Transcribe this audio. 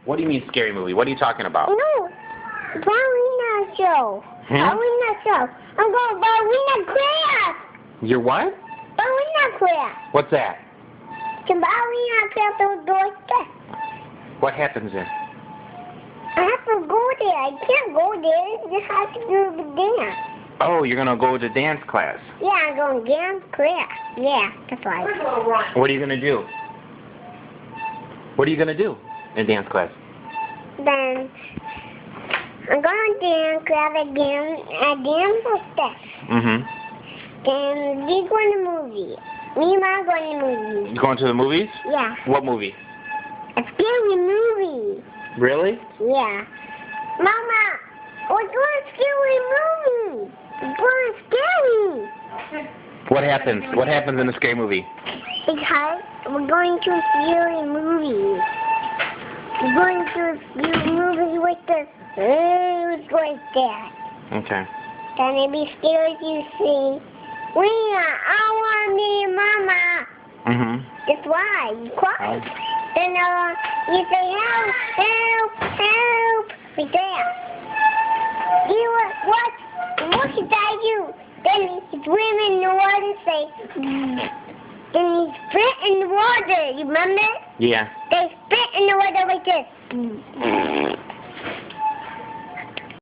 What do you mean scary movie? What are you talking about? No, ballerina show. Ballerina show. I'm going ballerina class. Your what? Ballerina class. What's that? The ballerina class on the doorstep. What happens then? I have to go there. I can't go there. You have to do the dance. Oh, you're going to go to dance class. Yeah, I'm going to dance class. Yeah, that's right. What are you going to do? What are you going to do in dance class? Then I'm going to dance class again. I dance with Steph. Mm-hmm. Then we go to the movie. Me and Mom going to the movie. You going to the movies? Yeah. What movie? A scary movie. Really? Yeah. Mama, we're going to scary movie. We're going scary. What happens? What happens in the scary movie? Because we're going to a scary movie. We're going to a scary movie with the birds like that. Okay. Then it'd be scary if you see, I want me, Mama. Mm-hmm. That's why you cry. Then you say, help, help, help. Like that. What should I do? Then he swim in the water, say, then he spit in the water. You remember? Yeah. They spit in the water like this.